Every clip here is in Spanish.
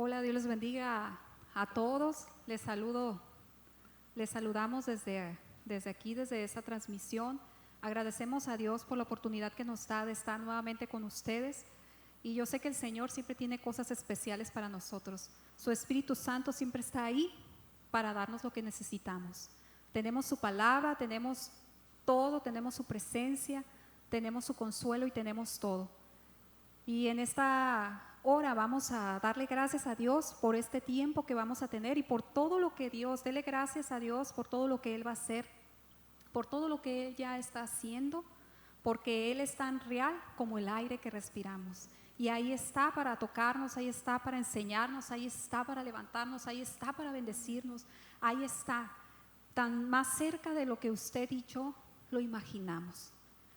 Hola, Dios les bendiga a todos. Les saludamos desde aquí, desde esta transmisión. Agradecemos a Dios por la oportunidad que nos da de estar nuevamente con ustedes. Y yo sé que el Señor siempre tiene cosas especiales para nosotros. Su Espíritu Santo siempre está ahí para darnos lo que necesitamos. Tenemos su palabra, tenemos todo, tenemos su presencia, tenemos su consuelo y tenemos todo. Y en esta hora vamos a darle gracias a Dios por este tiempo que vamos a tener y por todo lo que dele gracias a Dios por todo lo que Él va a hacer, por todo lo que Él ya está haciendo, porque Él es tan real como el aire que respiramos. Y ahí está para tocarnos, ahí está para enseñarnos, ahí está para levantarnos, ahí está para bendecirnos, ahí está, tan más cerca de lo que usted y yo lo imaginamos.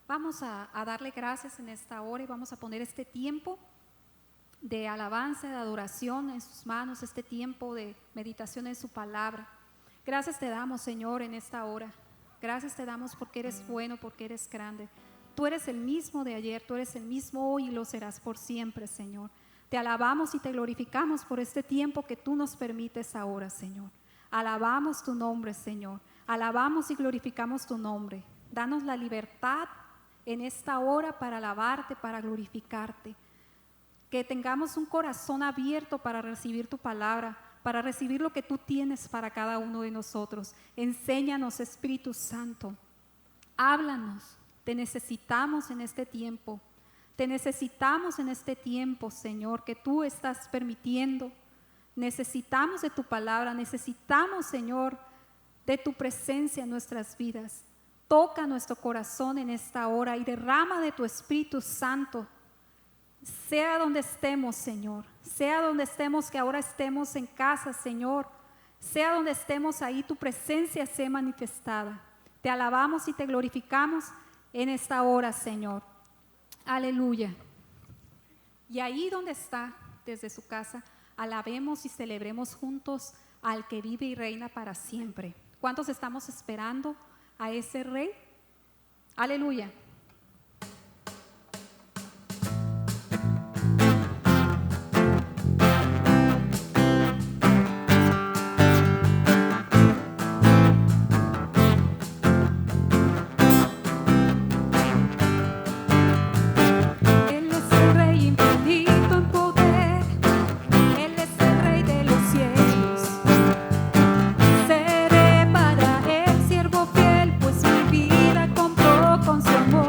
Vamos a darle gracias en esta hora y vamos a poner este tiempo de alabanza, de adoración en sus manos, este tiempo de meditación en su palabra. Gracias te damos, Señor, en esta hora. Gracias te damos porque eres bueno, porque eres grande. Tú eres el mismo de ayer, tú eres el mismo hoy y lo serás por siempre, Señor. Te alabamos y te glorificamos por este tiempo que tú nos permites ahora, Señor. Alabamos tu nombre, Señor. Alabamos y glorificamos tu nombre. Danos la libertad en esta hora para alabarte, para glorificarte. Que tengamos un corazón abierto para recibir tu palabra, para recibir lo que tú tienes para cada uno de nosotros. Enséñanos, Espíritu Santo. Háblanos. Te necesitamos en este tiempo. Te necesitamos en este tiempo, Señor, que tú estás permitiendo. Necesitamos de tu palabra, necesitamos, Señor, de tu presencia en nuestras vidas. Toca nuestro corazón en esta hora y derrama de tu Espíritu Santo. Sea donde estemos, Señor, sea donde estemos, que ahora estemos en casa, Señor, sea donde estemos, ahí tu presencia sea manifestada. Te alabamos y te glorificamos en esta hora, Señor. Aleluya. Y ahí donde está, desde su casa, alabemos y celebremos juntos al que vive y reina para siempre. ¿Cuántos estamos esperando a ese Rey? Aleluya. Seré para él siervo fiel, pues mi vida compró con su amor.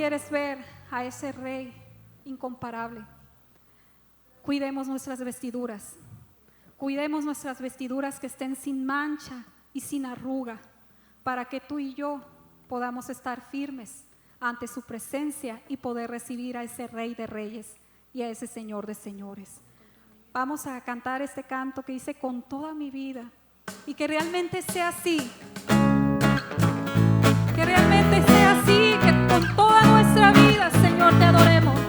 quieres ver a ese Rey incomparable, cuidemos nuestras vestiduras. Cuidemos nuestras vestiduras que estén sin mancha y sin arruga, para que tú y yo podamos estar firmes ante su presencia y poder recibir a ese Rey de Reyes y a ese Señor de Señores. Vamos a cantar este canto que dice: con toda mi vida, y que realmente sea así. Que realmente sea así, que con toda nuestra vida, Señor, te adoremos.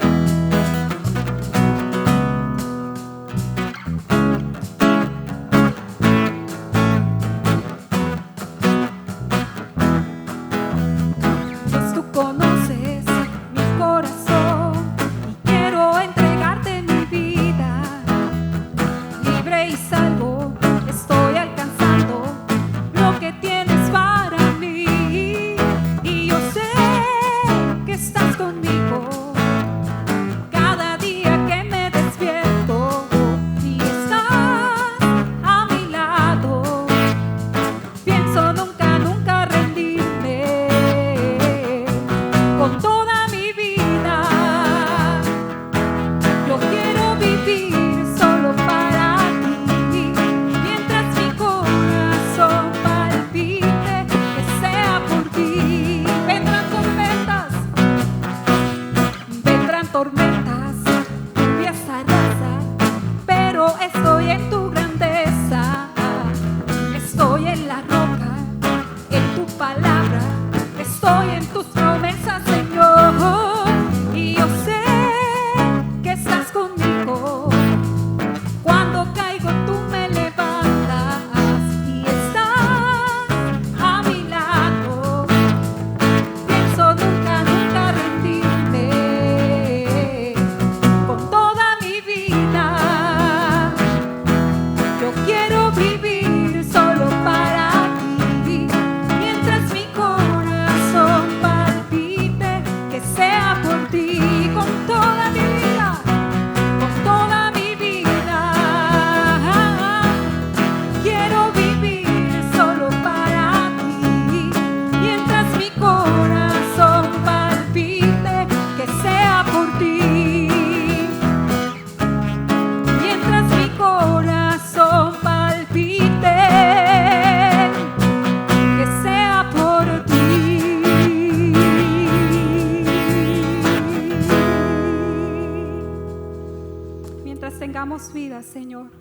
Pues tú conoces mi corazón y quiero entregarte mi vida. Libre y salvo estoy alcanzando lo que tienes para mí. Y yo sé que estás conmigo cada día que me despierto y estás a mi lado. Pienso nunca, nunca rendirme. Con toda mi vida yo quiero vivir solo para ti. Mientras mi corazón palpite, que sea por ti. Vendrán tormentas, lluvias arrasar, pero estoy en tu grandeza. Estoy en la roca, en tu palabra, estoy en tus promesas, Señor. Y yo sé que estás conmigo. Cuando caigo tú me levantas y estás a mi lado. Pienso nunca, nunca rendirme. Con toda mi vida yo quiero vivir solo para ti. Mientras mi corazón palpite, que sea por ti. Con toda mi vida, con toda mi vida quiero vivir solo para ti. Mientras mi corazón palpite, que sea por ti. Mientras mi corazón palpite, que sea por ti. Mientras tengamos vida, Señor,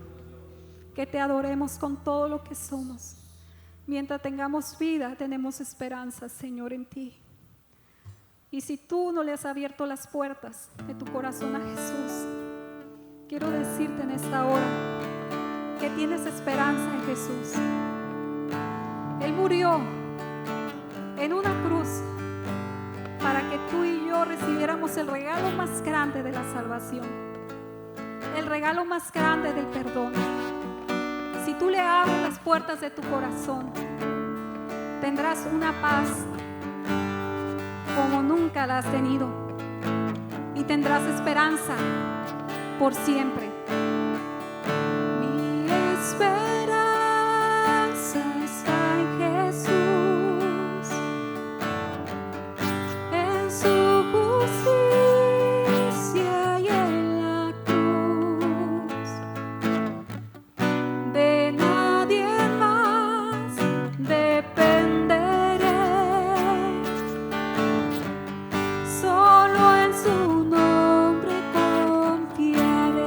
que te adoremos con todo lo que somos. Mientras tengamos vida, tenemos esperanza, Señor, en ti. Y si tú no le has abierto las puertas de tu corazón a Jesús, quiero decirte en esta hora que tienes esperanza en Jesús. Él murió en una cruz para que tú y yo recibiéramos el regalo más grande de la salvación, el regalo más grande del perdón. Si tú le abres las puertas de tu corazón, tendrás una paz como nunca la has tenido y tendrás esperanza por siempre. Mi esperanza está en Jesús, en su justicia y en la cruz. De nadie más dependeré, solo en su nombre confiaré.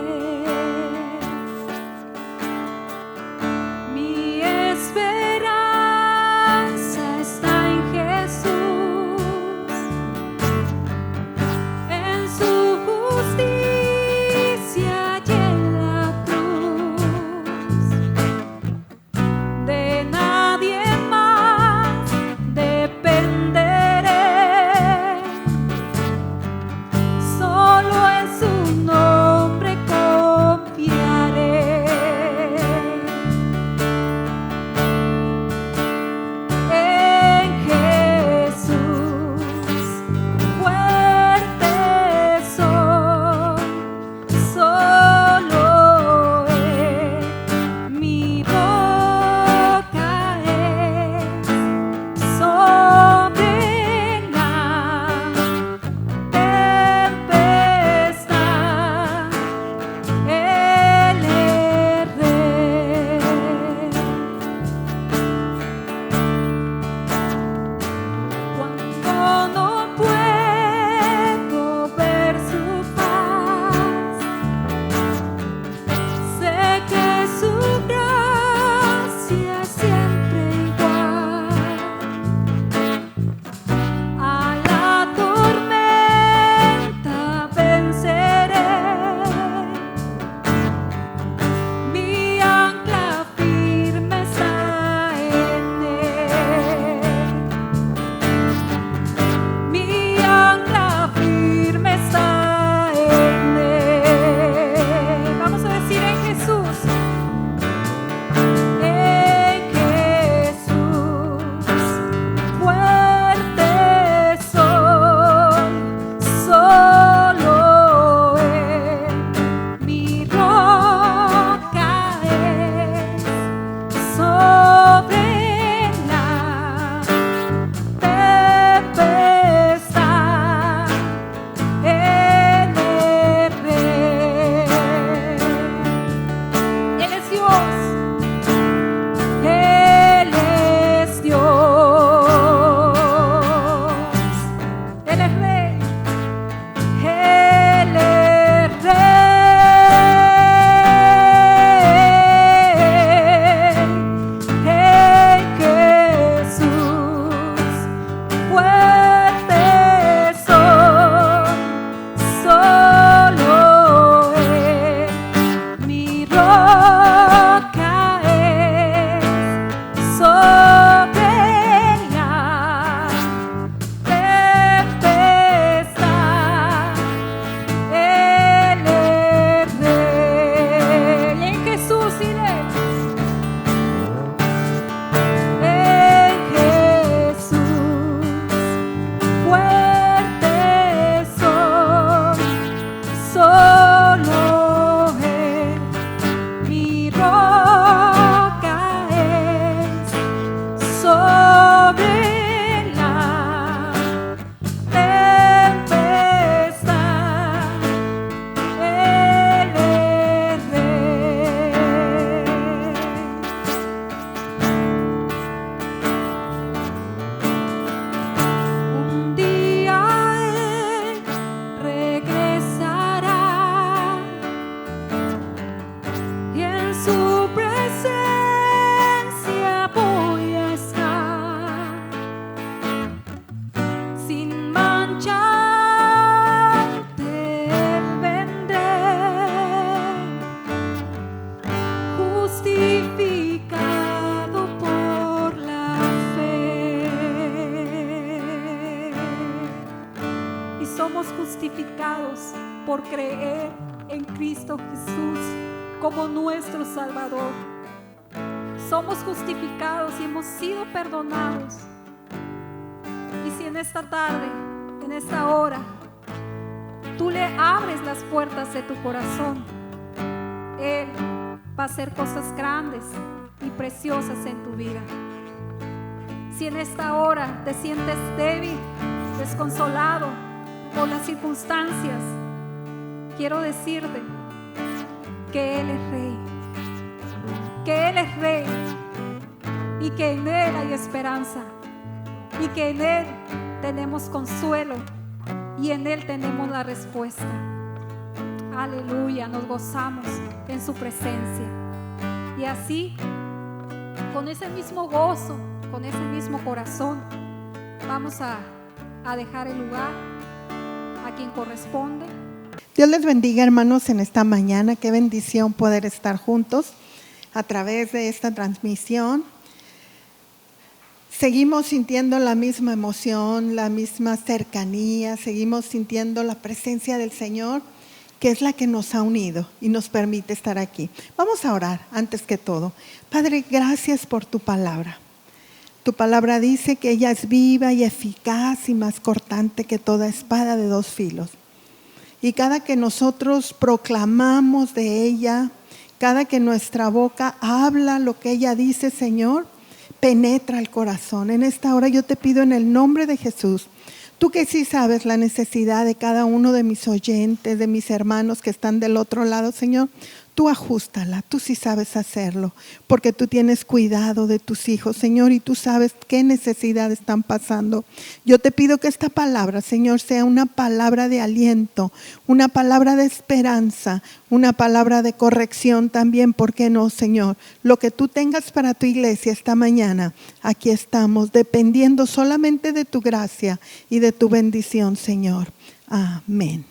justificados por creer en Cristo Jesús como nuestro Salvador. Somos justificados y hemos sido perdonados. Y si en esta tarde, en esta hora, tú le abres las puertas de tu corazón, Él va a hacer cosas grandes y preciosas en tu vida. Si en esta hora te sientes débil, desconsolado por las circunstancias, quiero decirte que Él es Rey, que Él es Rey y que en Él hay esperanza y que en Él tenemos consuelo y en Él tenemos la respuesta. Aleluya, nos gozamos en su presencia. Y así, con ese mismo gozo, con ese mismo corazón, vamos a dejar el lugar a quien corresponde. Dios les bendiga, hermanos, en esta mañana. Qué bendición poder estar juntos a través de esta transmisión. Seguimos sintiendo la misma emoción, la misma cercanía, seguimos sintiendo la presencia del Señor, que es la que nos ha unido y nos permite estar aquí. Vamos a orar antes que todo. Padre, gracias por tu palabra. Tu palabra dice que ella es viva y eficaz y más cortante que toda espada de dos filos. Y cada que nosotros proclamamos de ella, cada que nuestra boca habla lo que ella dice, Señor, penetra el corazón. En esta hora yo te pido en el nombre de Jesús, tú que sí sabes la necesidad de cada uno de mis oyentes, de mis hermanos que están del otro lado, Señor, tú ajústala, tú sí sabes hacerlo, porque tú tienes cuidado de tus hijos, Señor, y tú sabes qué necesidad están pasando. Yo te pido que esta palabra, Señor, sea una palabra de aliento, una palabra de esperanza, una palabra de corrección también, ¿por qué no, Señor? Lo que tú tengas para tu iglesia esta mañana, aquí estamos, dependiendo solamente de tu gracia y de tu bendición, Señor. Amén.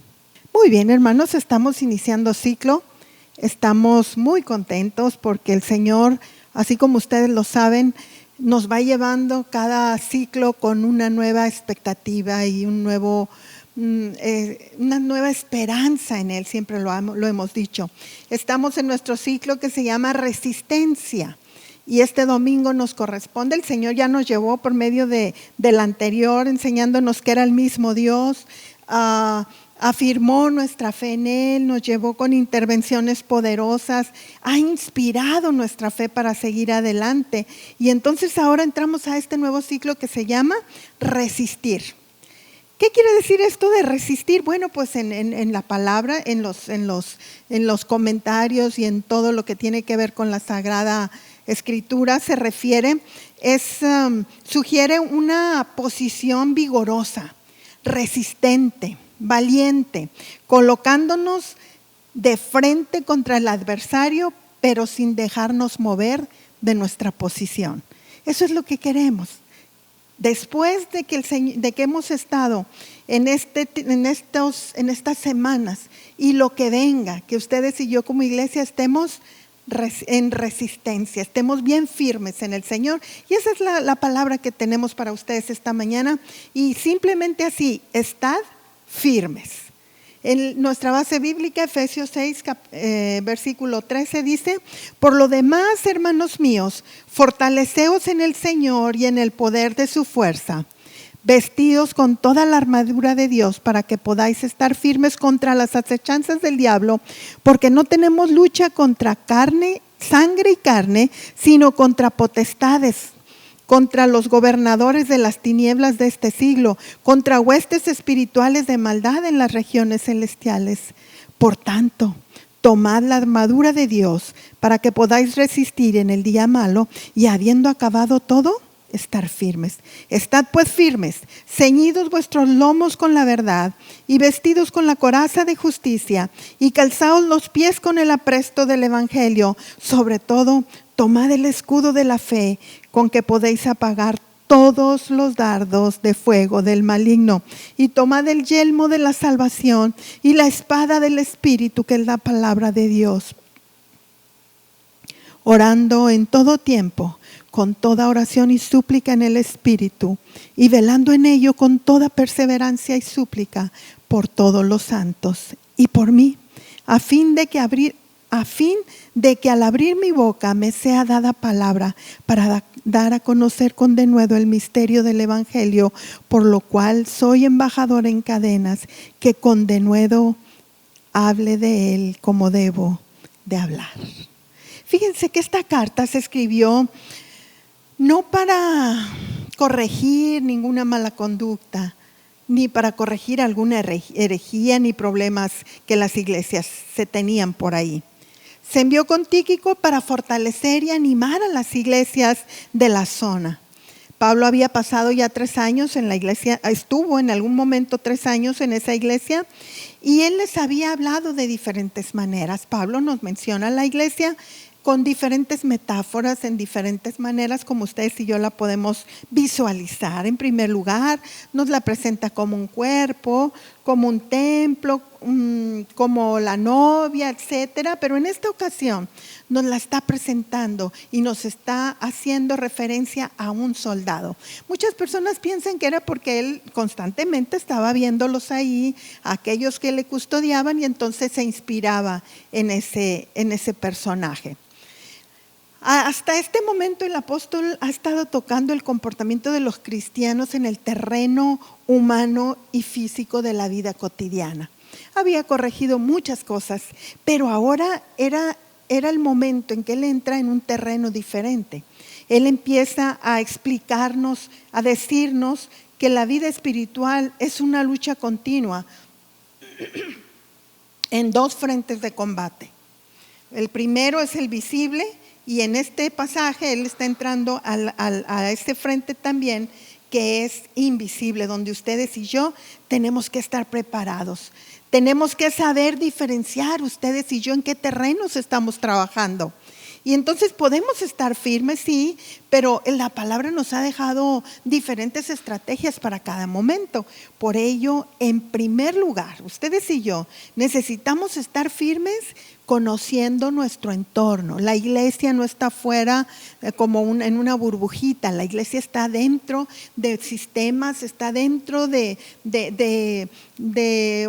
Muy bien, hermanos, estamos iniciando ciclo. Estamos muy contentos porque el Señor, así como ustedes lo saben, nos va llevando cada ciclo con una nueva expectativa y una nueva esperanza en Él, siempre lo hemos dicho. Estamos en nuestro ciclo que se llama Resistencia y este domingo nos corresponde. El Señor ya nos llevó por medio del anterior enseñándonos que era el mismo Dios, afirmó nuestra fe en Él, nos llevó con intervenciones poderosas, ha inspirado nuestra fe para seguir adelante. Y entonces ahora entramos a este nuevo ciclo que se llama resistir. ¿Qué quiere decir esto de resistir? Bueno, pues en la palabra, en los comentarios y en todo lo que tiene que ver con la Sagrada Escritura se refiere, sugiere una posición vigorosa, resistente, valiente, colocándonos de frente contra el adversario, pero sin dejarnos mover de nuestra posición. Eso es lo que queremos. Después de que hemos estado en estas semanas y lo que venga, que ustedes y yo como iglesia estemos en resistencia, estemos bien firmes en el Señor. Y esa es la palabra que tenemos para ustedes esta mañana. Y simplemente así, estad firmes. En nuestra base bíblica, Efesios 6, versículo 13 dice: por lo demás, hermanos míos, fortaleceos en el Señor y en el poder de su fuerza, vestidos con toda la armadura de Dios para que podáis estar firmes contra las acechanzas del diablo, porque no tenemos lucha contra sangre y carne, sino contra potestades, contra los gobernadores de las tinieblas de este siglo, contra huestes espirituales de maldad en las regiones celestiales. Por tanto, tomad la armadura de Dios para que podáis resistir en el día malo y habiendo acabado todo, estar firmes. Estad pues firmes, ceñidos vuestros lomos con la verdad y vestidos con la coraza de justicia y calzaos los pies con el apresto del evangelio. Sobre todo, tomad el escudo de la fe con que podéis apagar todos los dardos de fuego del maligno, y tomad el yelmo de la salvación y la espada del Espíritu, que es la palabra de Dios. orando en todo tiempo, con toda oración y súplica en el Espíritu, y velando en ello con toda perseverancia y súplica por todos los santos y por mí, a fin de que al abrir mi boca me sea dada palabra para dar a conocer con denuedo el misterio del Evangelio, por lo cual soy embajador en cadenas, que con denuedo hable de él como debo de hablar. Fíjense que esta carta se escribió no para corregir ninguna mala conducta, ni para corregir alguna herejía ni problemas que las iglesias se tenían por ahí. Se envió con Tíquico para fortalecer y animar a las iglesias de la zona. Pablo había pasado ya 3 años en la iglesia, estuvo en algún momento 3 años en esa iglesia, y él les había hablado de diferentes maneras. Pablo nos menciona la iglesia con diferentes metáforas, en diferentes maneras, como ustedes y yo la podemos visualizar. En primer lugar, nos la presenta como un cuerpo, como un templo, como la novia, etcétera. Pero en esta ocasión nos la está presentando y nos está haciendo referencia a un soldado. Muchas personas piensan que era porque él constantemente estaba viéndolos ahí, aquellos que le custodiaban, y entonces se inspiraba en ese personaje. Hasta este momento el apóstol ha estado tocando el comportamiento de los cristianos en el terreno humano y físico de la vida cotidiana. Había corregido muchas cosas, pero ahora era el momento en que él entra en un terreno diferente. Él empieza a explicarnos, a decirnos que la vida espiritual es una lucha continua en 2 frentes de combate. El primero es el visible, y en este pasaje él está entrando a este frente también, que es invisible, donde ustedes y yo tenemos que estar preparados. Tenemos que saber diferenciar ustedes y yo en qué terrenos estamos trabajando. Y entonces podemos estar firmes, sí, pero la palabra nos ha dejado diferentes estrategias para cada momento. Por ello, en primer lugar, ustedes y yo necesitamos estar firmes conociendo nuestro entorno. La iglesia no está fuera como en una burbujita. La iglesia está dentro de sistemas, está dentro de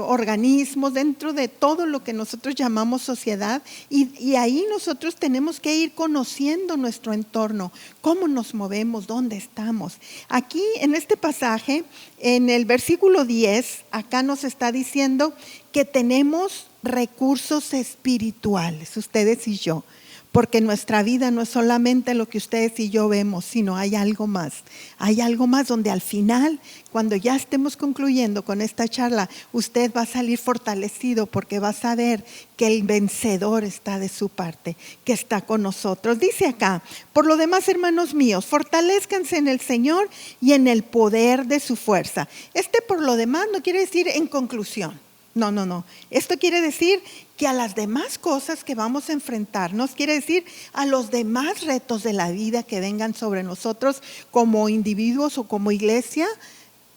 organismos, dentro de todo lo que nosotros llamamos sociedad, y ahí nosotros tenemos que ir conociendo nuestro entorno, cómo nos movemos, dónde estamos. Aquí en este pasaje, en el versículo 10, acá nos está diciendo que tenemos recursos espirituales, ustedes y yo, porque nuestra vida no es solamente lo que ustedes y yo vemos, sino hay algo más. Hay algo más donde al final, cuando ya estemos concluyendo con esta charla, usted va a salir fortalecido, porque va a saber que el vencedor está de su parte, que está con nosotros. Dice acá: por lo demás, hermanos míos, fortalézcanse en el Señor y en el poder de su fuerza. Por lo demás no quiere decir en conclusión. No. Esto quiere decir que a las demás cosas que vamos a enfrentarnos, quiere decir a los demás retos de la vida que vengan sobre nosotros como individuos o como iglesia,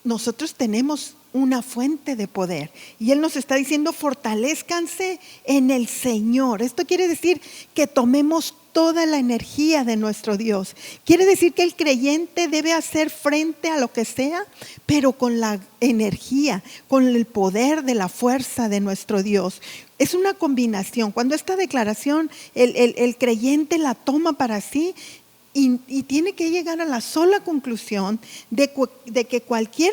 nosotros tenemos una fuente de poder. Y Él nos está diciendo: fortalézcanse en el Señor. Esto quiere decir que tomemos toda la energía de nuestro Dios. Quiere decir que el creyente debe hacer frente a lo que sea, pero con la energía, con el poder de la fuerza de nuestro Dios. Es una combinación. Cuando esta declaración el creyente la toma para sí, y tiene que llegar a la sola conclusión de que cualquier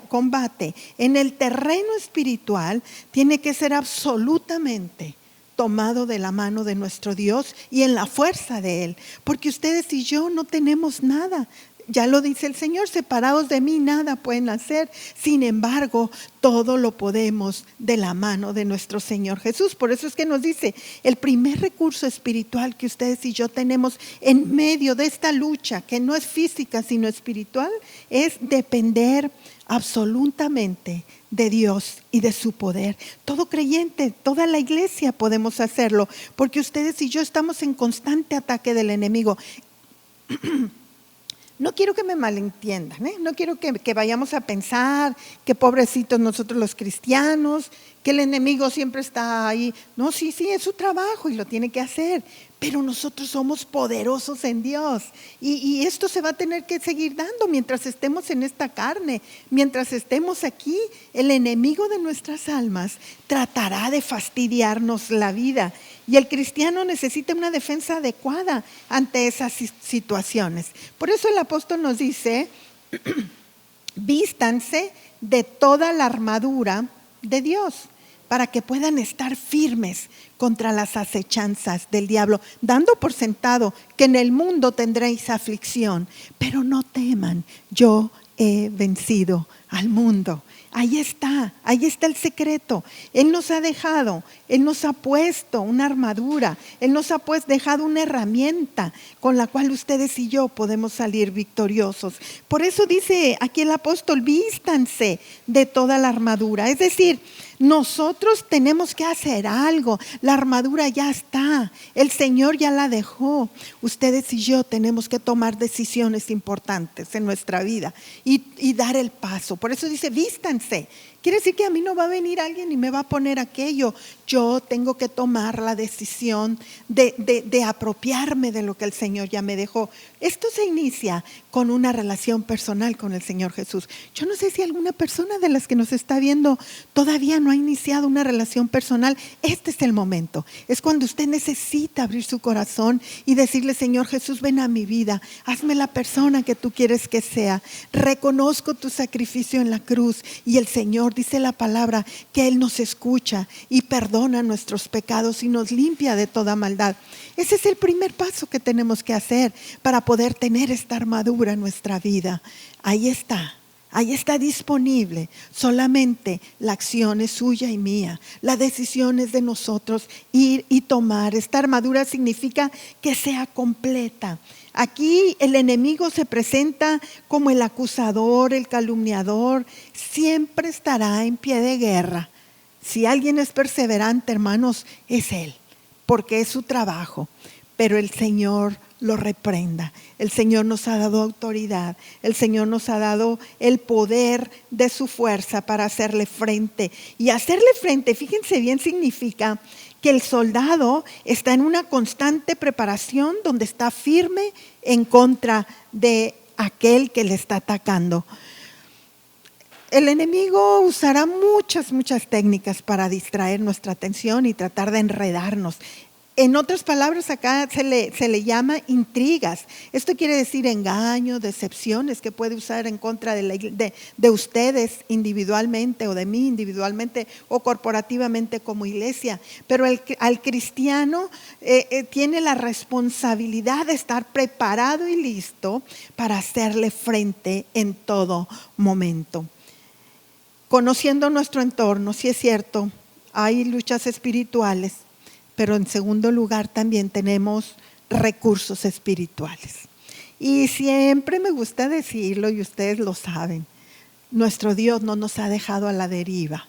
combate en el terreno espiritual tiene que ser absolutamente tomado de la mano de nuestro Dios y en la fuerza de Él, porque ustedes y yo no tenemos nada. Ya lo dice el Señor: separados de mí nada pueden hacer. Sin embargo, todo lo podemos de la mano de nuestro Señor Jesús. Por eso es que nos dice: el primer recurso espiritual que ustedes y yo tenemos en medio de esta lucha, que no es física sino espiritual, es depender absolutamente de Dios y de su poder. Todo creyente, toda la iglesia podemos hacerlo, porque ustedes y yo estamos en constante ataque del enemigo. No quiero que me malentiendan, no quiero que vayamos a pensar que pobrecitos nosotros los cristianos, que el enemigo siempre está ahí. No, sí, es su trabajo y lo tiene que hacer, pero nosotros somos poderosos en Dios y esto se va a tener que seguir dando mientras estemos en esta carne, mientras estemos aquí. El enemigo de nuestras almas tratará de fastidiarnos la vida y el cristiano necesita una defensa adecuada ante esas situaciones. Por eso el apóstol nos dice, vístanse de toda la armadura de Dios, para que puedan estar firmes contra las acechanzas del diablo, dando por sentado que en el mundo tendréis aflicción, pero no teman, yo he vencido al mundo. Ahí está el secreto. Él nos ha dejado, Él nos ha puesto una armadura, Él nos ha dejado una herramienta con la cual ustedes y yo podemos salir victoriosos. Por eso dice aquí el apóstol, vístanse de toda la armadura. Es decir, nosotros tenemos que hacer algo. La armadura ya está, el Señor ya la dejó. Ustedes y yo tenemos que tomar decisiones importantes en nuestra vida y dar el paso. Por eso dice, vístanse. Quiere decir que a mí no va a venir alguien y me va a poner aquello. Yo tengo que tomar la decisión de apropiarme de lo que el Señor ya me dejó. Esto se inicia con una relación personal con el Señor Jesús. Yo no sé si alguna persona de las que nos está viendo todavía no ha iniciado una relación personal. Este es el momento. Es cuando usted necesita abrir su corazón y decirle, Señor Jesús, ven a mi vida. Hazme la persona que tú quieres que sea. Reconozco tu sacrificio en la cruz y el Señor, dice la palabra, que Él nos escucha y perdona nuestros pecados y nos limpia de toda maldad. Ese es el primer paso que tenemos que hacer para poder tener esta armadura en nuestra vida. Ahí está disponible. Solamente la acción es suya y mía. La decisión es de nosotros ir y tomar. Esta armadura significa que sea completa. Aquí el enemigo se presenta como el acusador, el calumniador. Siempre estará en pie de guerra. Si alguien es perseverante, hermanos, es él, porque es su trabajo. Pero el Señor lo reprenda. El Señor nos ha dado autoridad. El Señor nos ha dado el poder de su fuerza para hacerle frente. Y hacerle frente, fíjense bien, significa que el soldado está en una constante preparación donde está firme en contra de aquel que le está atacando. El enemigo usará muchas técnicas para distraer nuestra atención y tratar de enredarnos. En otras palabras, acá se le llama intrigas. Esto quiere decir engaño, decepciones que puede usar en contra de ustedes individualmente o de mí individualmente o corporativamente como iglesia. Pero al cristiano tiene la responsabilidad de estar preparado y listo para hacerle frente en todo momento. Conociendo nuestro entorno, sí es cierto, hay luchas espirituales, pero en segundo lugar también tenemos recursos espirituales. Y siempre me gusta decirlo y ustedes lo saben, nuestro Dios no nos ha dejado a la deriva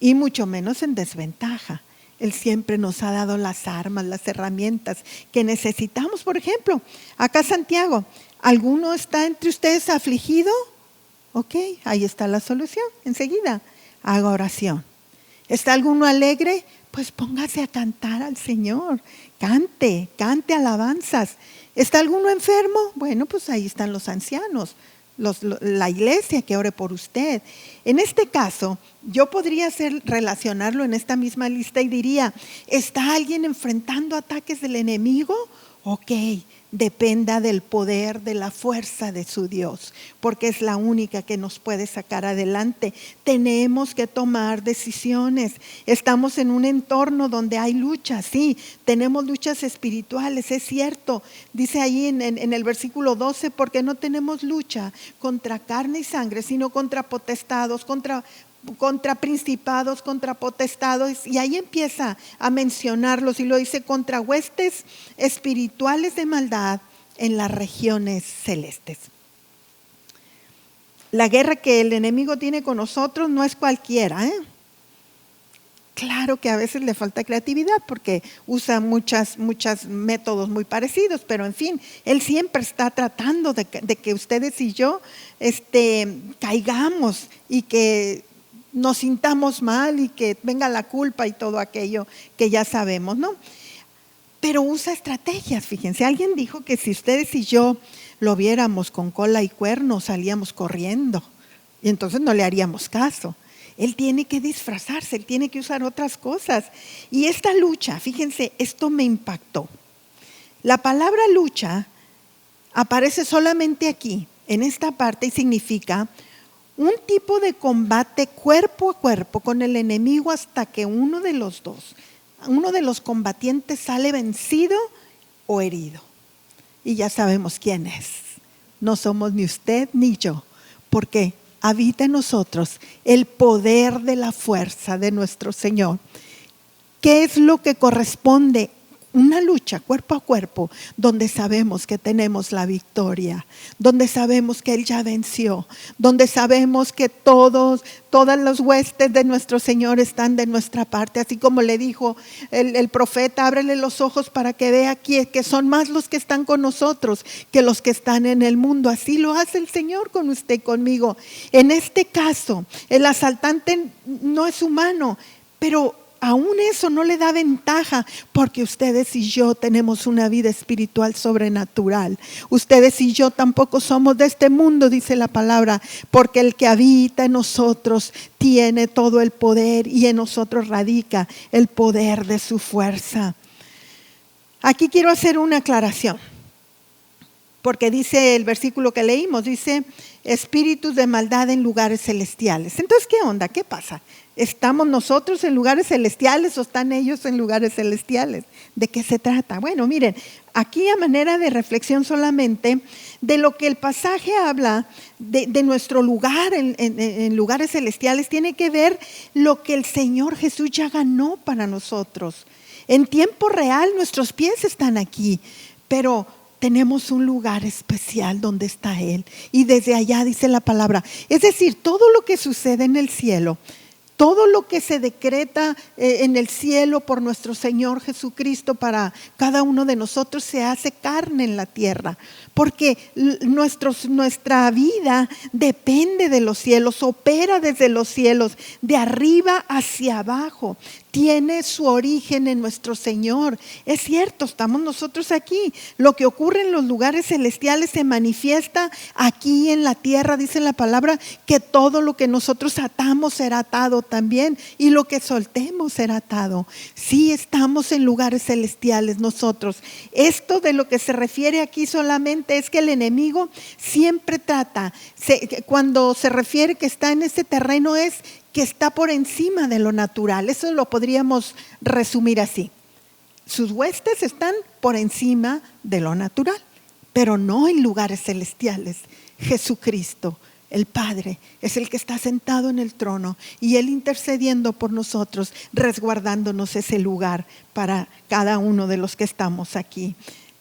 y mucho menos en desventaja. Él siempre nos ha dado las armas, las herramientas que necesitamos. Por ejemplo, acá Santiago, ¿alguno está entre ustedes afligido? Ok, ahí está la solución, enseguida, haga oración. ¿Está alguno alegre? Pues póngase a cantar al Señor, cante alabanzas. ¿Está alguno enfermo? Bueno, pues ahí están los ancianos, la iglesia que ore por usted. En este caso, yo podría relacionarlo en esta misma lista y diría, ¿está alguien enfrentando ataques del enemigo? Ok, dependa del poder, de la fuerza de su Dios, porque es la única que nos puede sacar adelante. Tenemos que tomar decisiones. Estamos en un entorno donde hay luchas, sí, tenemos luchas espirituales, es cierto. Dice ahí en el versículo 12, porque no tenemos lucha contra carne y sangre, sino contra potestados, contra principados, contra potestados, y ahí empieza a mencionarlos y lo dice, contra huestes espirituales de maldad en las regiones celestes. La guerra que el enemigo tiene con nosotros no es cualquiera, Claro que a veces le falta creatividad porque usa muchos métodos muy parecidos, pero en fin, Él siempre está tratando de que ustedes y yo caigamos y que nos sintamos mal y que venga la culpa y todo aquello que ya sabemos, ¿no? Pero usa estrategias, fíjense. Alguien dijo que si ustedes y yo lo viéramos con cola y cuernos, salíamos corriendo y entonces no le haríamos caso. Él tiene que disfrazarse, Él tiene que usar otras cosas. Y esta lucha, fíjense, esto me impactó. La palabra lucha aparece solamente aquí, en esta parte, y significa un tipo de combate cuerpo a cuerpo con el enemigo hasta que uno de los combatientes sale vencido o herido. Y ya sabemos quién es. No somos ni usted ni yo. ¿Por qué? Habita en nosotros el poder de la fuerza de nuestro Señor. ¿Qué es lo que corresponde? Una lucha cuerpo a cuerpo, donde sabemos que tenemos la victoria, donde sabemos que Él ya venció, donde sabemos que todas las huestes de nuestro Señor están de nuestra parte, así como le dijo el profeta, ábrele los ojos para que vea que son más los que están con nosotros que los que están en el mundo. Así lo hace el Señor con usted y conmigo. En este caso, el asaltante no es humano, pero aún eso no le da ventaja, porque ustedes y yo tenemos una vida espiritual sobrenatural. Ustedes y yo tampoco somos de este mundo, dice la palabra, porque el que habita en nosotros tiene todo el poder y en nosotros radica el poder de su fuerza. Aquí quiero hacer una aclaración, porque dice el versículo que leímos, dice espíritus de maldad en lugares celestiales. Entonces, ¿qué onda? ¿Qué pasa? ¿Estamos nosotros en lugares celestiales o están ellos en lugares celestiales? ¿De qué se trata? Bueno, miren, aquí a manera de reflexión solamente de lo que el pasaje habla de nuestro lugar en lugares celestiales, tiene que ver lo que el Señor Jesús ya ganó para nosotros. En tiempo real nuestros pies están aquí, pero tenemos un lugar especial donde está Él. Y desde allá dice la palabra. Es decir, todo lo que sucede en el cielo, todo lo que se decreta en el cielo por nuestro Señor Jesucristo para cada uno de nosotros se hace carne en la tierra. Porque nuestra vida depende de los cielos, opera desde los cielos, de arriba hacia abajo. Tiene su origen en nuestro Señor. Es cierto, estamos nosotros aquí. Lo que ocurre en los lugares celestiales se manifiesta aquí en la tierra. Dice la palabra que todo lo que nosotros atamos será atado también, y lo que soltemos será atado. Sí, estamos en lugares celestiales nosotros. Esto de lo que se refiere aquí solamente es que el enemigo siempre trata, cuando se refiere que está en ese terreno, es que está por encima de lo natural. Eso lo podríamos resumir así. Sus huestes están por encima de lo natural, pero no en lugares celestiales. Jesucristo, el Padre, es el que está sentado en el trono y Él intercediendo por nosotros, resguardándonos ese lugar para cada uno de los que estamos aquí.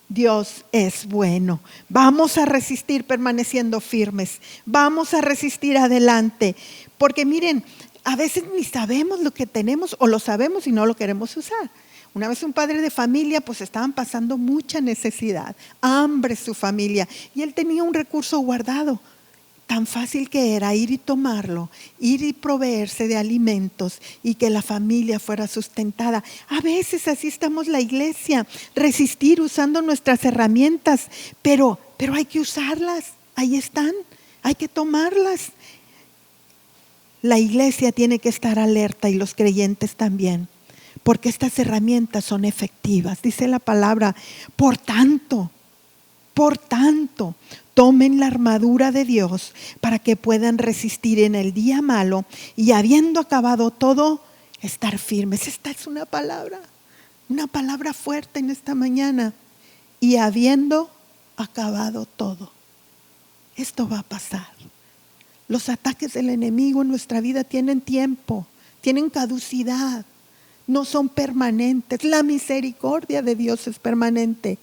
Dios es bueno. Vamos a resistir permaneciendo firmes. Vamos a resistir adelante. Porque miren, a veces ni sabemos lo que tenemos, o lo sabemos y no lo queremos usar. Una vez un padre de familia, pues estaban pasando mucha necesidad, hambre su familia, y él tenía un recurso guardado. Tan fácil que era ir y tomarlo, ir y proveerse de alimentos y que la familia fuera sustentada. A veces así estamos la iglesia, resistir usando nuestras herramientas, pero hay que usarlas, ahí están, hay que tomarlas. La iglesia tiene que estar alerta y los creyentes también, porque estas herramientas son efectivas. Dice la palabra, por tanto, tomen la armadura de Dios para que puedan resistir en el día malo y habiendo acabado todo, estar firmes. Esta es una palabra fuerte en esta mañana. Y habiendo acabado todo, esto va a pasar. Los ataques del enemigo en nuestra vida tienen tiempo, tienen caducidad, no son permanentes. La misericordia de Dios es permanente.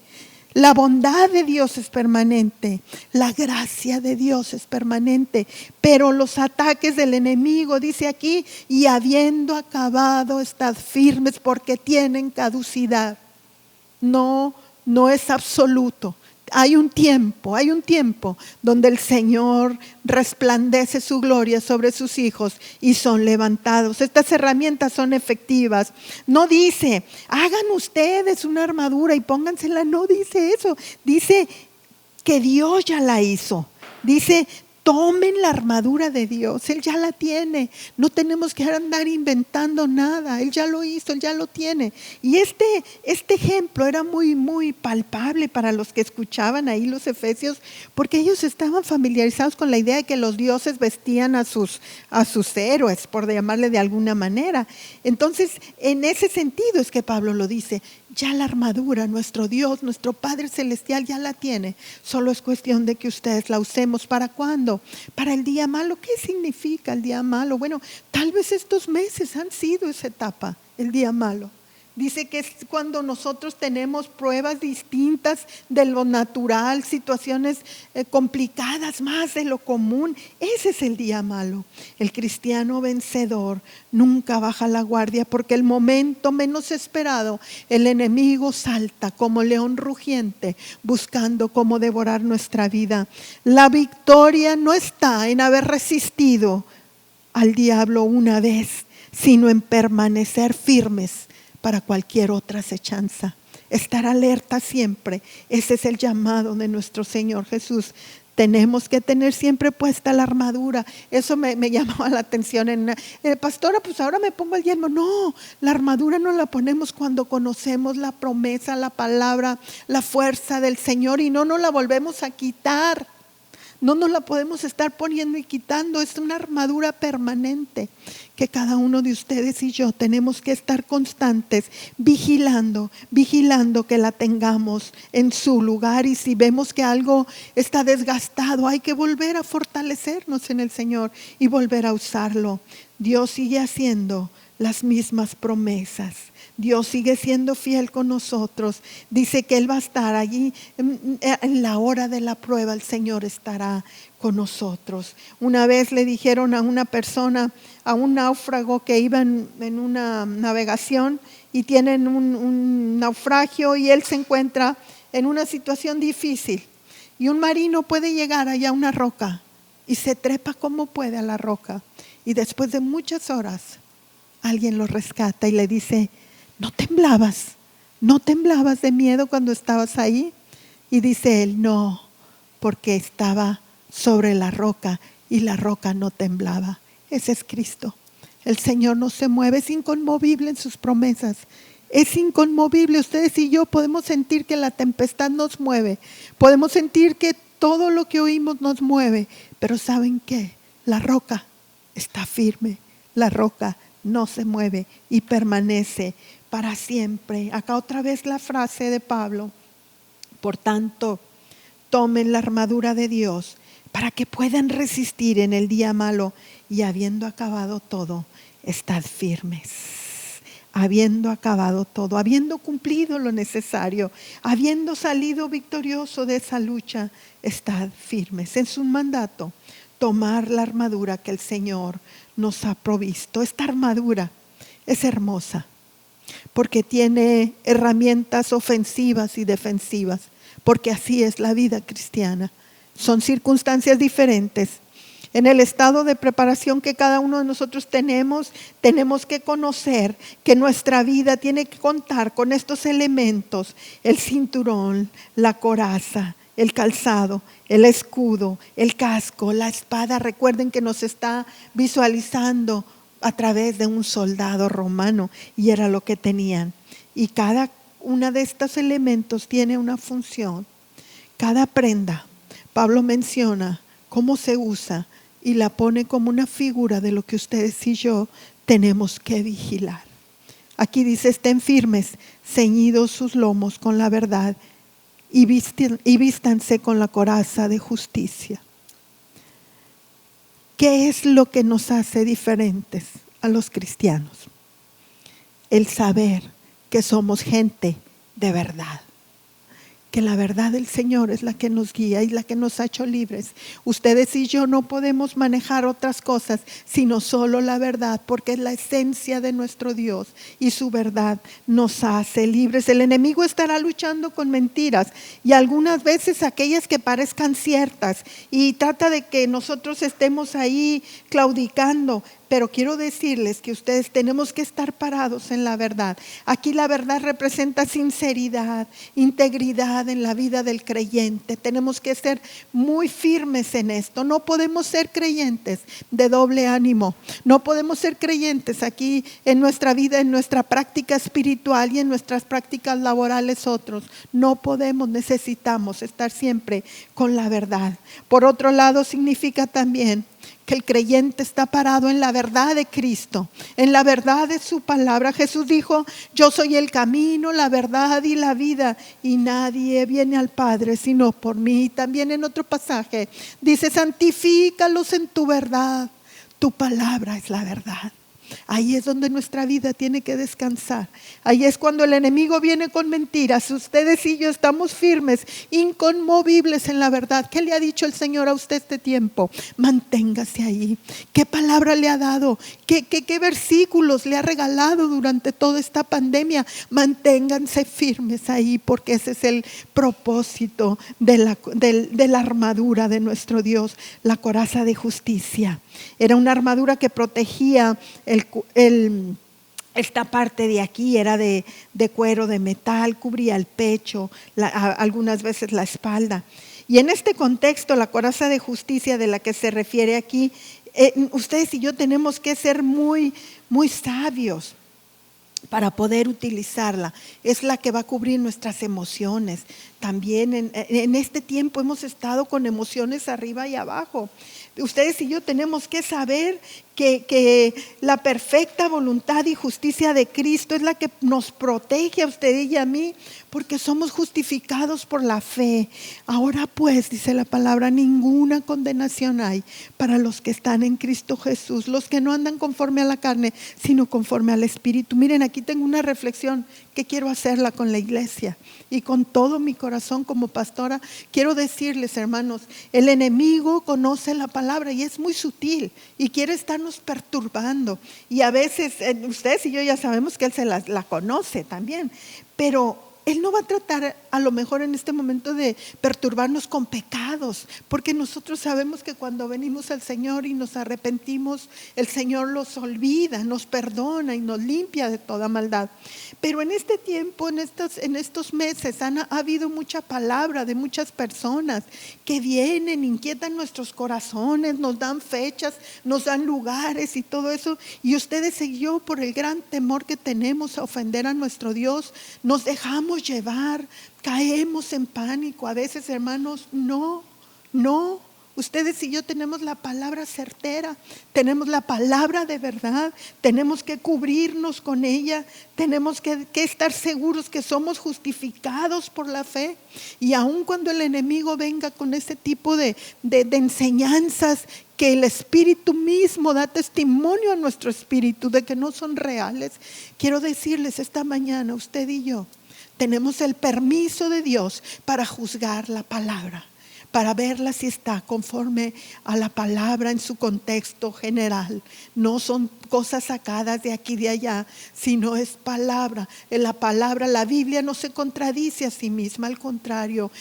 La bondad de Dios es permanente, la gracia de Dios es permanente, pero los ataques del enemigo, dice aquí, y habiendo acabado, estad firmes porque tienen caducidad. No es absoluto. Hay un tiempo donde el Señor resplandece su gloria sobre sus hijos y son levantados. Estas herramientas son efectivas. No dice, hagan ustedes una armadura y póngansela. No dice eso. Dice que Dios ya la hizo. Dice, tomen la armadura de Dios, Él ya la tiene. No tenemos que andar inventando nada, Él ya lo hizo, Él ya lo tiene. Y este ejemplo era muy, muy palpable para los que escuchaban ahí los efesios, porque ellos estaban familiarizados con la idea de que los dioses vestían a sus héroes, por llamarle de alguna manera. Entonces, en ese sentido es que Pablo lo dice. Ya la armadura, nuestro Dios, nuestro Padre Celestial ya la tiene. Solo es cuestión de que ustedes la usemos. ¿Para cuándo? Para el día malo. ¿Qué significa el día malo? Bueno, tal vez estos meses han sido esa etapa, el día malo. Dice que es cuando nosotros tenemos pruebas distintas de lo natural, situaciones complicadas más de lo común. Ese es el día malo. El cristiano vencedor nunca baja la guardia porque el momento menos esperado, el enemigo salta como león rugiente buscando cómo devorar nuestra vida. La victoria no está en haber resistido al diablo una vez, sino en permanecer firmes para cualquier otra acechanza. Estar alerta siempre. Ese es el llamado de nuestro Señor Jesús. Tenemos que tener siempre puesta la armadura. Eso me llamaba la atención. Pastora, pues ahora me pongo el yelmo. No, la armadura no la ponemos cuando conocemos la promesa, la palabra, la fuerza del Señor y no nos la volvemos a quitar. No nos la podemos estar poniendo y quitando. Es una armadura permanente que cada uno de ustedes y yo tenemos que estar constantes, vigilando que la tengamos en su lugar. Y si vemos que algo está desgastado, hay que volver a fortalecernos en el Señor y volver a usarlo. Dios sigue haciendo las mismas promesas. Dios sigue siendo fiel con nosotros. Dice que Él va a estar allí en la hora de la prueba. El Señor estará con nosotros. Una vez le dijeron a una persona, a un náufrago que iba en una navegación y tienen un naufragio y él se encuentra en una situación difícil. Y un marino puede llegar allá a una roca y se trepa como puede a la roca. Y después de muchas horas, alguien lo rescata y le dice, ¿no temblabas de miedo cuando estabas ahí? Y dice él, no, porque estaba sobre la roca y la roca no temblaba. Ese es Cristo. El Señor no se mueve, es inconmovible en sus promesas. Es inconmovible. Ustedes y yo podemos sentir que la tempestad nos mueve. Podemos sentir que todo lo que oímos nos mueve. Pero ¿saben qué? La roca está firme. La roca no se mueve y permanece para siempre. Acá otra vez la frase de Pablo. Por tanto, tomen la armadura de Dios para que puedan resistir en el día malo y habiendo acabado todo, estad firmes. Habiendo acabado todo, habiendo cumplido lo necesario, habiendo salido victorioso de esa lucha, estad firmes. Es un mandato tomar la armadura que el Señor nos ha provisto. Esta armadura es hermosa porque tiene herramientas ofensivas y defensivas, porque así es la vida cristiana. Son circunstancias diferentes. En el estado de preparación que cada uno de nosotros tenemos que conocer que nuestra vida tiene que contar con estos elementos: el cinturón, la coraza, el calzado, el escudo, el casco, la espada. Recuerden que nos está visualizando a través de un soldado romano y era lo que tenían. Y cada uno de estos elementos tiene una función. Cada prenda, Pablo menciona cómo se usa y la pone como una figura de lo que ustedes y yo tenemos que vigilar. Aquí dice, estén firmes, ceñidos sus lomos con la verdad y vístanse con la coraza de justicia. ¿Qué es lo que nos hace diferentes a los cristianos? El saber que somos gente de verdad. que la verdad del Señor es la que nos guía y la que nos ha hecho libres. Ustedes y yo no podemos manejar otras cosas, sino solo la verdad, porque es la esencia de nuestro Dios y su verdad nos hace libres. El enemigo estará luchando con mentiras y algunas veces aquellas que parezcan ciertas, y trata de que nosotros estemos ahí claudicando. Pero quiero decirles que ustedes tenemos que estar parados en la verdad. Aquí la verdad representa sinceridad, integridad en la vida del creyente. Tenemos que ser muy firmes en esto. No podemos ser creyentes de doble ánimo. No podemos ser creyentes aquí en nuestra vida, en nuestra práctica espiritual y en nuestras prácticas laborales otros. No podemos, necesitamos estar siempre con la verdad. Por otro lado, significa también que el creyente está parado en la verdad de Cristo, en la verdad de su palabra. Jesús dijo: yo soy el camino, la verdad y la vida, y nadie viene al Padre sino por mí. Y también en otro pasaje dice: santifícalos en tu verdad, tu palabra es la verdad. Ahí es donde nuestra vida tiene que descansar. Ahí es cuando el enemigo viene con mentiras. Ustedes y yo estamos firmes, inconmovibles en la verdad. ¿Qué le ha dicho el Señor a usted este tiempo? Manténgase ahí. ¿Qué palabra le ha dado? ¿Qué versículos le ha regalado durante toda esta pandemia? Manténganse firmes ahí, porque ese es el propósito de la armadura de nuestro Dios, la coraza de justicia. Era una armadura que protegía esta parte de aquí, era de cuero, de metal, cubría el pecho, algunas veces la espalda. Y en este contexto, la coraza de justicia de la que se refiere aquí, ustedes y yo tenemos que ser muy, muy sabios para poder utilizarla. Es la que va a cubrir nuestras emociones. También en este tiempo hemos estado con emociones arriba y abajo. Ustedes y yo tenemos que saber que la perfecta voluntad y justicia de Cristo es la que nos protege a usted y a mí, porque somos justificados por la fe. Ahora pues, dice la palabra, ninguna condenación hay para los que están en Cristo Jesús, los que no andan conforme a la carne, sino conforme al Espíritu. Miren, aquí tengo una reflexión que quiero hacerla con la iglesia y con todo mi corazón como pastora. Quiero decirles, hermanos, el enemigo conoce la palabra y es muy sutil y quiere estarnos perturbando, y a veces ustedes y yo ya sabemos que él se la conoce también, pero él no va a tratar a lo mejor en este momento de perturbarnos con pecados, porque nosotros sabemos que cuando venimos al Señor y nos arrepentimos, el Señor los olvida, nos perdona y nos limpia de toda maldad. Pero en este tiempo, en estos meses, ha habido mucha palabra de muchas personas que vienen, inquietan nuestros corazones, nos dan fechas, nos dan lugares y todo eso. Y ustedes y yo, por el gran temor que tenemos a ofender a nuestro Dios, nos dejamos llevar, caemos en pánico. A veces, hermanos, no. Ustedes y yo tenemos la palabra certera, tenemos la palabra de verdad, tenemos que cubrirnos con ella, tenemos que estar seguros que somos justificados por la fe. Y aun cuando el enemigo venga con ese tipo de enseñanzas, que el Espíritu mismo da testimonio a nuestro espíritu de que no son reales, quiero decirles esta mañana, usted y yo tenemos el permiso de Dios para juzgar la palabra, para verla si está conforme a la palabra en su contexto general. No son cosas sacadas de aquí y de allá, sino es palabra. En la palabra, la Biblia no se contradice a sí misma, al contrario,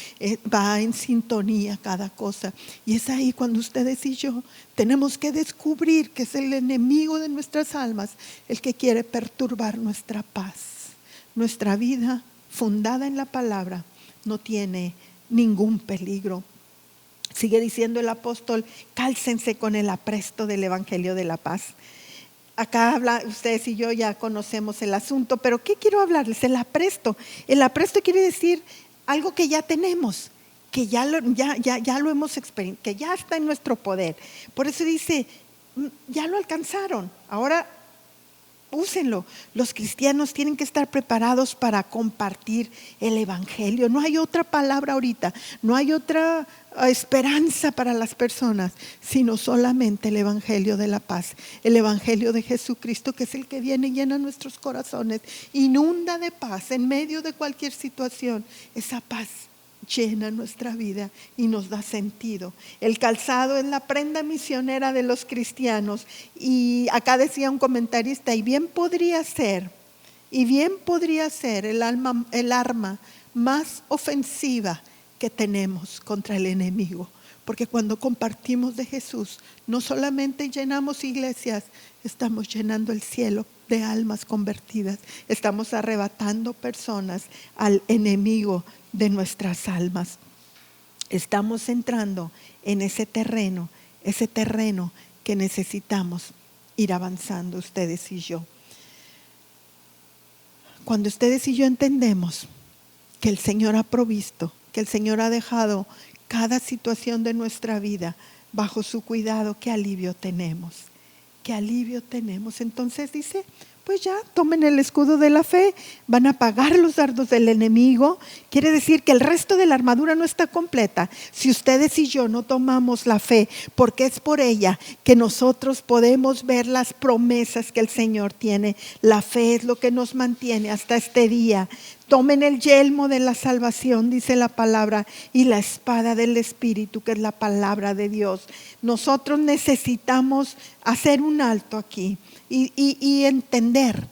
va en sintonía cada cosa. Y es ahí cuando ustedes y yo tenemos que descubrir que es el enemigo de nuestras almas el que quiere perturbar nuestra paz. Nuestra vida fundada en la palabra no tiene ningún peligro. Sigue diciendo el apóstol: cálcense con el apresto del Evangelio de la paz. Acá habla, ustedes y yo ya conocemos el asunto, pero ¿qué quiero hablarles? El apresto. El apresto quiere decir algo que ya tenemos, que ya lo hemos experimentado, que ya está en nuestro poder. Por eso dice, ya lo alcanzaron, ahora úsenlo. Los cristianos tienen que estar preparados para compartir el Evangelio. No hay otra palabra ahorita, no hay otra esperanza para las personas, sino solamente el Evangelio de la paz, el Evangelio de Jesucristo, que es el que viene y llena nuestros corazones, inunda de paz en medio de cualquier situación. Esa paz llena nuestra vida y nos da sentido. El calzado es la prenda misionera de los cristianos. Y acá decía un comentarista, y bien podría ser el arma más ofensiva que tenemos contra el enemigo. Porque cuando compartimos de Jesús, no solamente llenamos iglesias, estamos llenando el cielo de almas convertidas. Estamos arrebatando personas al enemigo de nuestras almas. Estamos entrando en ese terreno que necesitamos ir avanzando ustedes y yo. Cuando ustedes y yo entendemos que el Señor ha provisto, que el Señor ha dejado cada situación de nuestra vida bajo su cuidado, qué alivio tenemos. Qué alivio tenemos. Entonces dice, pues ya, tomen el escudo de la fe, van a apagar los dardos del enemigo. Quiere decir que el resto de la armadura no está completa si ustedes y yo no tomamos la fe, porque es por ella que nosotros podemos ver las promesas que el Señor tiene. La fe es lo que nos mantiene hasta este día. Tomen el yelmo de la salvación, dice la palabra, y la espada del Espíritu, que es la palabra de Dios. Nosotros necesitamos hacer un alto aquí y entender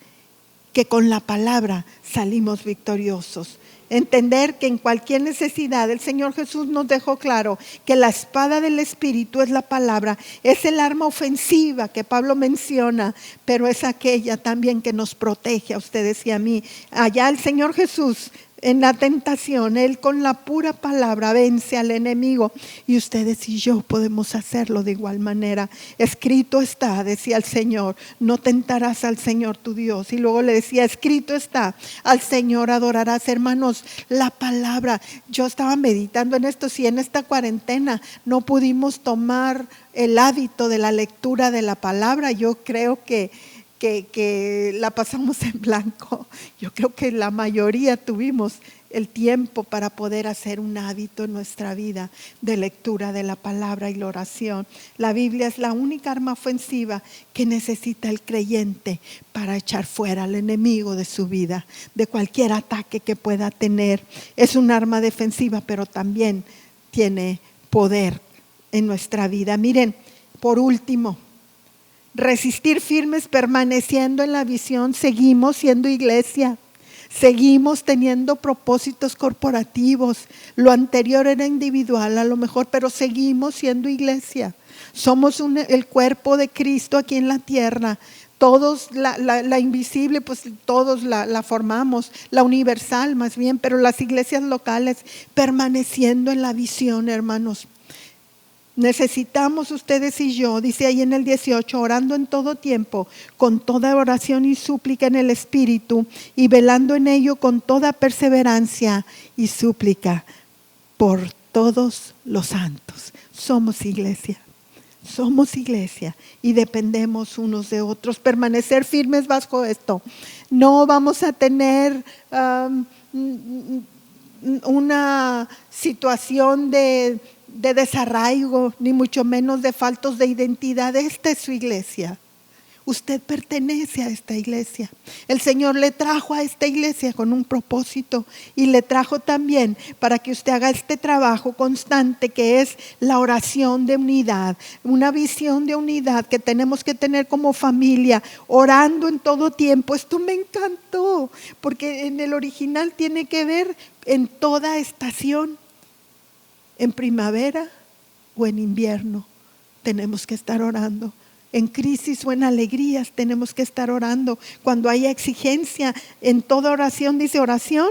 que con la palabra salimos victoriosos. Entender que en cualquier necesidad, el Señor Jesús nos dejó claro que la espada del Espíritu es la palabra, es el arma ofensiva que Pablo menciona, pero es aquella también que nos protege a ustedes y a mí. Allá el Señor Jesús, en la tentación, Él con la pura palabra vence al enemigo, y ustedes y yo podemos hacerlo de igual manera. Escrito está, decía el Señor, no tentarás al Señor tu Dios. Y luego le decía, escrito está, al Señor adorarás. Hermanos, la palabra, yo estaba meditando en esto, si en esta cuarentena no pudimos tomar el hábito de la lectura de la palabra, yo creo que la pasamos en blanco. Yo creo que la mayoría tuvimos el tiempo para poder hacer un hábito en nuestra vida de lectura de la palabra y la oración. La Biblia es la única arma ofensiva que necesita el creyente para echar fuera al enemigo de su vida, de cualquier ataque que pueda tener. Es un arma defensiva, pero también tiene poder en nuestra vida. Miren, por último, resistir firmes permaneciendo en la visión. Seguimos siendo iglesia, seguimos teniendo propósitos corporativos. Lo anterior era individual a lo mejor, pero seguimos siendo iglesia. Somos el cuerpo de Cristo aquí en la tierra. Todos, la invisible, pues todos la formamos, la universal más bien, pero las iglesias locales permaneciendo en la visión, hermanos. Necesitamos ustedes y yo, dice ahí en el 18, orando en todo tiempo, con toda oración y súplica en el Espíritu, y velando en ello con toda perseverancia y súplica por todos los santos. Somos iglesia y dependemos unos de otros. Permanecer firmes bajo esto. No vamos a tener una situación de desarraigo, ni mucho menos de faltos de identidad. Esta es su iglesia. Usted pertenece a esta iglesia. El Señor le trajo a esta iglesia con un propósito, y le trajo también para que usted haga este trabajo constante que es la oración de unidad, una visión de unidad que tenemos que tener como familia, orando en todo tiempo. Esto me encantó, porque en el original tiene que ver en toda estación. En primavera o en invierno tenemos que estar orando. En crisis o en alegrías tenemos que estar orando. Cuando haya exigencia, en toda oración, dice oración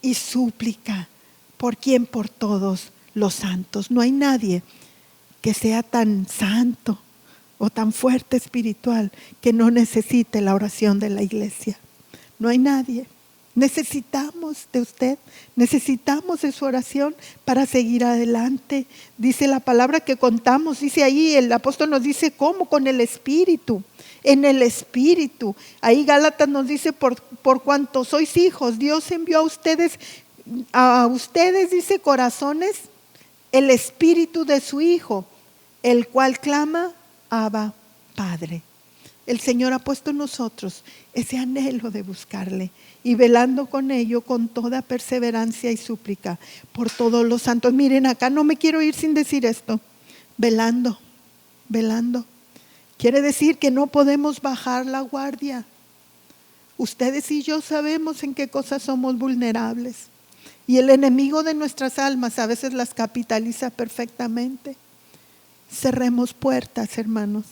y súplica. ¿Por quién? Por todos los santos. No hay nadie que sea tan santo o tan fuerte espiritual que no necesite la oración de la iglesia. No hay nadie. Necesitamos de usted, necesitamos de su oración para seguir adelante. Dice la palabra que contamos, dice ahí, el apóstol nos dice cómo, con el Espíritu, en el Espíritu. Ahí Gálatas nos dice, por cuanto sois hijos, Dios envió a ustedes, dice, corazones, el Espíritu de su Hijo, el cual clama, Abba, Padre. el Señor ha puesto en nosotros ese anhelo de buscarle y velando con ello con toda perseverancia y súplica por todos los santos. Miren, acá no me quiero ir sin decir esto. Velando. Quiere decir que no podemos bajar la guardia. Ustedes y yo sabemos en qué cosas somos vulnerables. Y el enemigo de nuestras almas a veces las capitaliza perfectamente. Cerremos puertas, hermanos.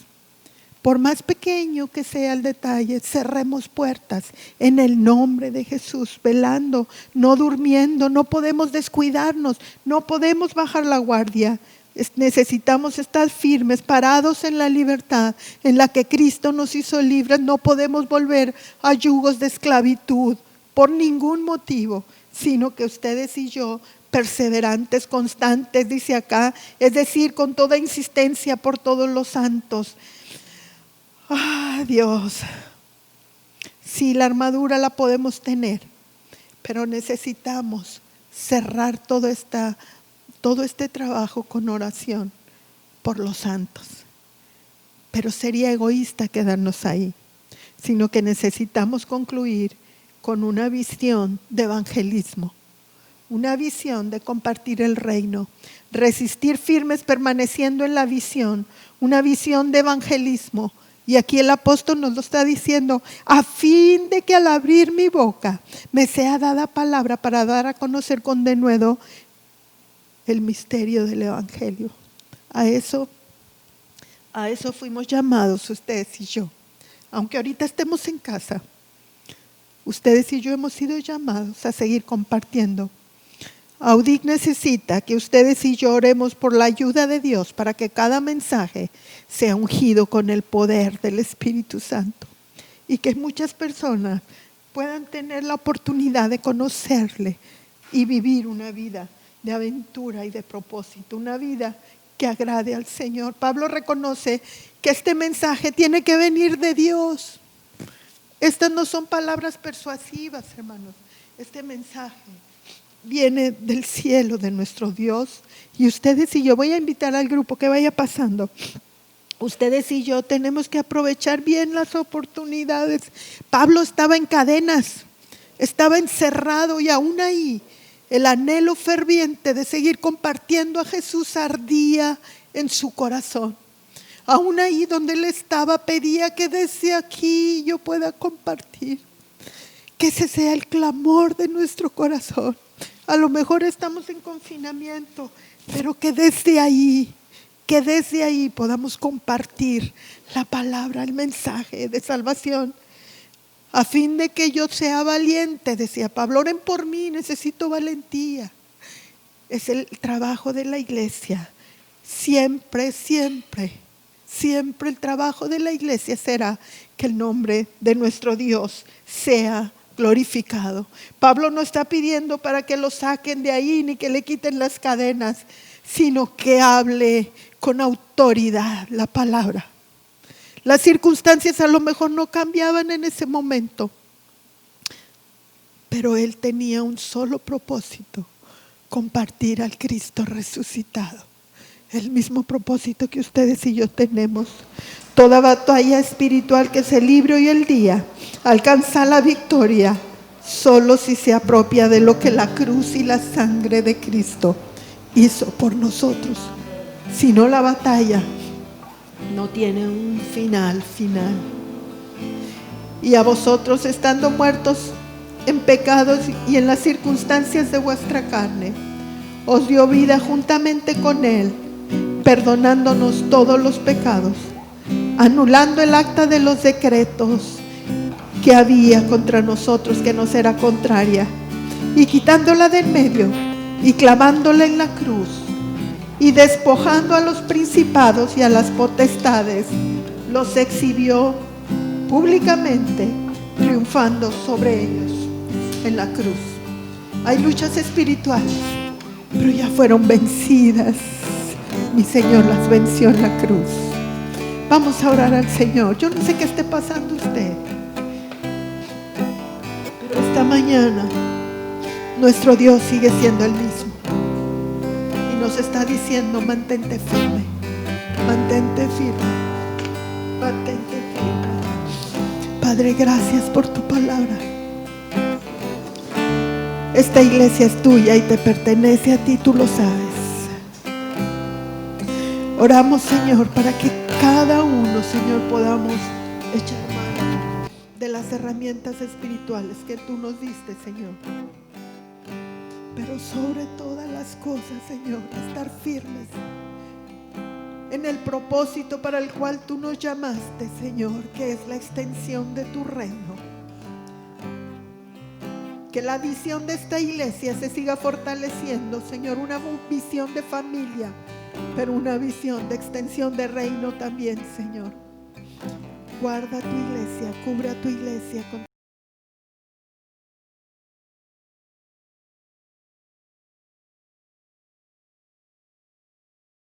Por más pequeño que sea el detalle, cerremos puertas en el nombre de Jesús, velando, no durmiendo, no podemos descuidarnos, no podemos bajar la guardia. Necesitamos estar firmes, parados en la libertad en la que Cristo nos hizo libres. No podemos volver a yugos de esclavitud por ningún motivo, sino que ustedes y yo, perseverantes, constantes, dice acá, es decir, con toda insistencia por todos los santos. Dios, sí, la armadura la podemos tener, pero necesitamos cerrar todo este trabajo con oración por los santos. Pero sería egoísta quedarnos ahí, sino que necesitamos concluir con una visión de evangelismo, una visión de compartir el reino, resistir firmes permaneciendo en la visión, una visión de evangelismo. Y aquí el apóstol nos lo está diciendo, a fin de que al abrir mi boca me sea dada palabra para dar a conocer con denuedo el misterio del evangelio. A eso fuimos llamados ustedes y yo. Aunque ahorita estemos en casa, ustedes y yo hemos sido llamados a seguir compartiendo. Audic necesita que ustedes y yo oremos por la ayuda de Dios para que cada mensaje sea ungido con el poder del Espíritu Santo y que muchas personas puedan tener la oportunidad de conocerle y vivir una vida de aventura y de propósito, una vida que agrade al Señor. Pablo reconoce que este mensaje tiene que venir de Dios. Estas no son palabras persuasivas, hermanos. Este mensaje viene del cielo, de nuestro Dios. Y ustedes y yo, voy a invitar al grupo que vaya pasando. Ustedes y yo tenemos que aprovechar bien las oportunidades. Pablo estaba en cadenas, estaba encerrado y aún ahí el anhelo ferviente de seguir compartiendo a Jesús ardía en su corazón. Aún ahí donde él estaba pedía que desde aquí yo pueda compartir. Que ese sea el clamor de nuestro corazón. A lo mejor estamos en confinamiento, pero que desde ahí podamos compartir la palabra, el mensaje de salvación. A fin de que yo sea valiente, decía Pablo, oren por mí, necesito valentía. Es el trabajo de la iglesia. Siempre el trabajo de la iglesia será que el nombre de nuestro Dios sea glorificado. Pablo no está pidiendo para que lo saquen de ahí ni que le quiten las cadenas, sino que hable con autoridad la palabra. Las circunstancias a lo mejor no cambiaban en ese momento, pero él tenía un solo propósito: compartir al Cristo resucitado. El mismo propósito que ustedes y yo tenemos. Toda batalla espiritual que se libre hoy el día alcanza la victoria solo si se apropia de lo que la cruz y la sangre de Cristo hizo por nosotros. Si no, la batalla no tiene un final. Y a vosotros, estando muertos en pecados y en las circunstancias de vuestra carne, os dio vida juntamente con Él, perdonándonos todos los pecados, anulando el acta de los decretos que había contra nosotros, que nos era contraria, y quitándola de en medio, y clavándola en la cruz, y despojando a los principados y a las potestades, los exhibió públicamente, triunfando sobre ellos en la cruz. Hay luchas espirituales, pero ya fueron vencidas. Mi Señor las venció en la cruz. Vamos a orar al Señor. Yo no sé qué esté pasando usted, pero esta mañana nuestro Dios sigue siendo el mismo y nos está diciendo: mantente firme, mantente firme, mantente firme. Padre, gracias por tu palabra. Esta iglesia es tuya y te pertenece a ti, tú lo sabes. Oramos, Señor, para que cada uno, Señor, podamos echar mano de las herramientas espirituales que tú nos diste, Señor. Pero sobre todas las cosas, Señor, estar firmes en el propósito para el cual tú nos llamaste, Señor, que es la extensión de tu reino. Que la visión de esta iglesia se siga fortaleciendo, Señor, una visión de familia, pero una visión de extensión de reino también, Señor. Guarda tu iglesia, cubre a tu iglesia con